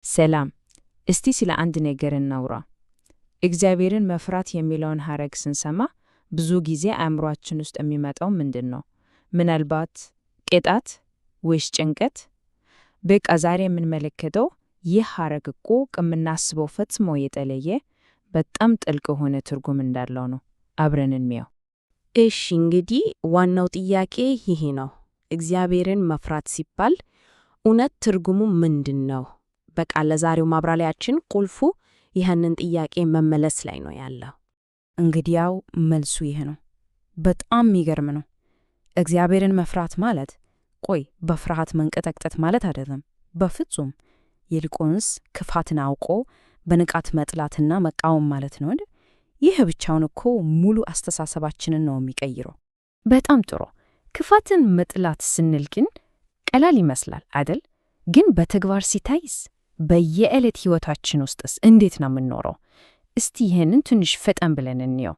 ሰላም። እስቲ ስለ አንድ ነገር እናውራ። እግዚአብሔርን መፍራት የሚለውን ሐረግ ስንሰማ ብዙ ጊዜ አእምሯችን ውስጥ የሚመጣው ምንድን ነው? ምናልባት ቅጣት ወይስ ጭንቀት? በቃ ዛሬ የምንመለከተው ይህ ሐረግ እኮ ከምናስበው ፈጽሞ የተለየ በጣም ጥልቅ የሆነ ትርጉም እንዳለው ነው። አብረን እንየው። እሺ፣ እንግዲህ ዋናው ጥያቄ ይሄ ነው። እግዚአብሔርን መፍራት ሲባል እውነት ትርጉሙ ምንድን ነው? በቃ ለዛሬው ማብራሪያችን ቁልፉ ይህንን ጥያቄ መመለስ ላይ ነው ያለው። እንግዲያው መልሱ ይሄ ነው። በጣም የሚገርም ነው። እግዚአብሔርን መፍራት ማለት በፍርሃት መንቀጠቅጠት ማለት አይደለም፣ በፍጹም። ይልቁንስ ክፋትን አውቆ በንቃት መጥላትና መቃወም ማለት ነው። ይህ ብቻውን እኮ ሙሉ አስተሳሰባችንን ነው የሚቀይረው። በጣም ጥሩ። ክፋትን መጥላት ስንል ግን ቀላል ይመስላል አይደል? ግን በተግባር ሲታይስ? በየዕለት ሕይወታችን ውስጥስ እንዴት ነው የምንኖረው? እስቲ ይህንን ትንሽ ፈጠን ብለን እንየው።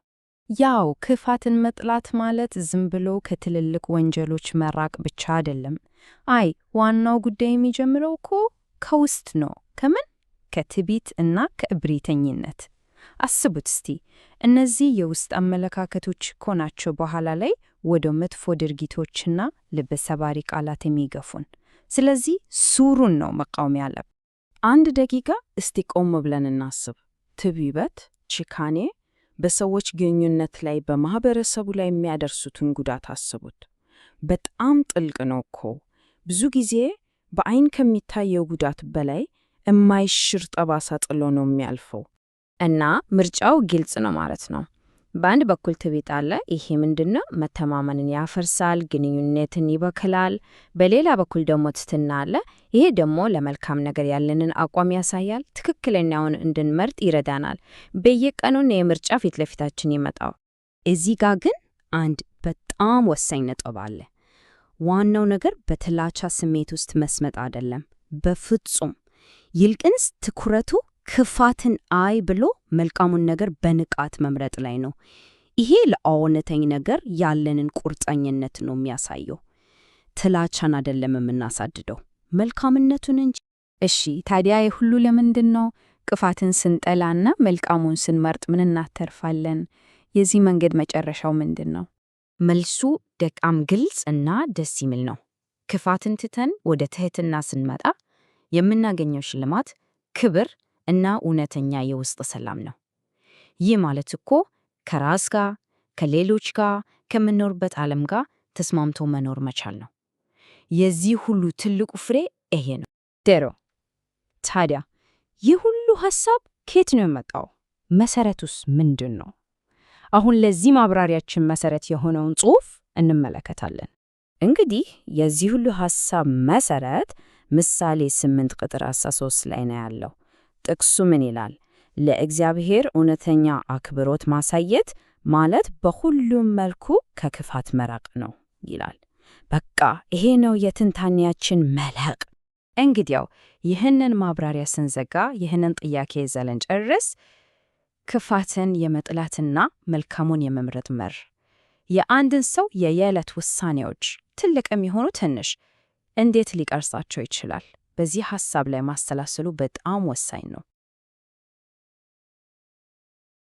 ያው ክፋትን መጥላት ማለት ዝም ብሎ ከትልልቅ ወንጀሎች መራቅ ብቻ አይደለም። ዋናው ጉዳይ የሚጀምረው እኮ ከውስጥ ነው። ከምን? ከትዕቢት እና ከእብሪተኝነት። አስቡት እስቲ፣ እነዚህ የውስጥ አመለካከቶች እኮ ናቸው በኋላ ላይ ወደ መጥፎ ድርጊቶችና ልብ ሰባሪ ቃላት የሚገፉን። ስለዚህ ሱሩን ነው መቃወም ያለብን። አንድ ደቂቃ እስቲ ቆም ብለን እናስብ። ትዕቢት፣ ጭካኔ በሰዎች ግንኙነት ላይ በማህበረሰቡ ላይ የሚያደርሱትን ጉዳት አስቡት። በጣም ጥልቅ ነው እኮ። ብዙ ጊዜ በአይን ከሚታየው ጉዳት በላይ የማይሽር ጠባሳ ጥሎ ነው የሚያልፈው። እና ምርጫው ግልጽ ነው ማለት ነው። በአንድ በኩል ትዕቢት አለ። ይሄ ምንድነው? መተማመንን ያፈርሳል፣ ግንኙነትን ይበክላል። በሌላ በኩል ደግሞ ትሕትና አለ። ይሄ ደግሞ ለመልካም ነገር ያለንን አቋም ያሳያል፣ ትክክለኛውን እንድንመርጥ ይረዳናል። በየቀኑ የምርጫ ፊት ለፊታችን ይመጣው። እዚህ ጋር ግን አንድ በጣም ወሳኝ ነጥብ አለ። ዋናው ነገር በጥላቻ ስሜት ውስጥ መስመጥ አይደለም፣ በፍጹም። ይልቅንስ ትኩረቱ ክፋትን ብሎ መልካሙን ነገር በንቃት መምረጥ ላይ ነው። ይሄ ለእውነተኛ ነገር ያለንን ቁርጠኝነት ነው የሚያሳየው። ጥላቻን አይደለም የምናሳድደው፣ መልካምነቱን እንጂ። እሺ፣ ታዲያ የሁሉ ለምንድን ነው? ክፋትን ስንጠላና መልካሙን ስንመርጥ ምን እናተርፋለን? የዚህ መንገድ መጨረሻው ምንድን ነው? መልሱ በጣም ግልጽ እና ደስ የሚል ነው። ክፋትን ትተን ወደ ትሕትና ስንመጣ የምናገኘው ሽልማት ክብር እና እውነተኛ የውስጥ ሰላም ነው። ይህ ማለት እኮ ከራስ ጋር፣ ከሌሎች ጋር፣ ከምንኖርበት ዓለም ጋር ተስማምቶ መኖር መቻል ነው። የዚህ ሁሉ ትልቁ ፍሬ ይሄ ነው። ታዲያ ይህ ሁሉ ሐሳብ ከየት ነው የመጣው? መሰረቱስ ምንድን ነው? አሁን ለዚህ ማብራሪያችን መሰረት የሆነውን ጽሑፍ እንመለከታለን። እንግዲህ የዚህ ሁሉ ሐሳብ መሰረት ምሳሌ 8 ቁጥር 13 ላይ ነው ያለው። ጥቅሱ ምን ይላል? ለእግዚአብሔር እውነተኛ አክብሮት ማሳየት ማለት በሁሉም መልኩ ከክፋት መራቅ ነው ይላል። በቃ ይሄ ነው የትንታኔያችን መልህቅ። እንግዲያው ይህንን ማብራሪያ ስንዘጋ ይህንን ጥያቄ ይዘን ጨርስ። ክፋትን የመጥላትና መልካሙን የመምረጥ መር የአንድን ሰው የየዕለት ውሳኔዎች ትልቅ የሚሆኑ ትንሽ እንዴት ሊቀርጻቸው ይችላል? በዚህ ሐሳብ ላይ ማሰላሰሉ በጣም ወሳኝ ነው።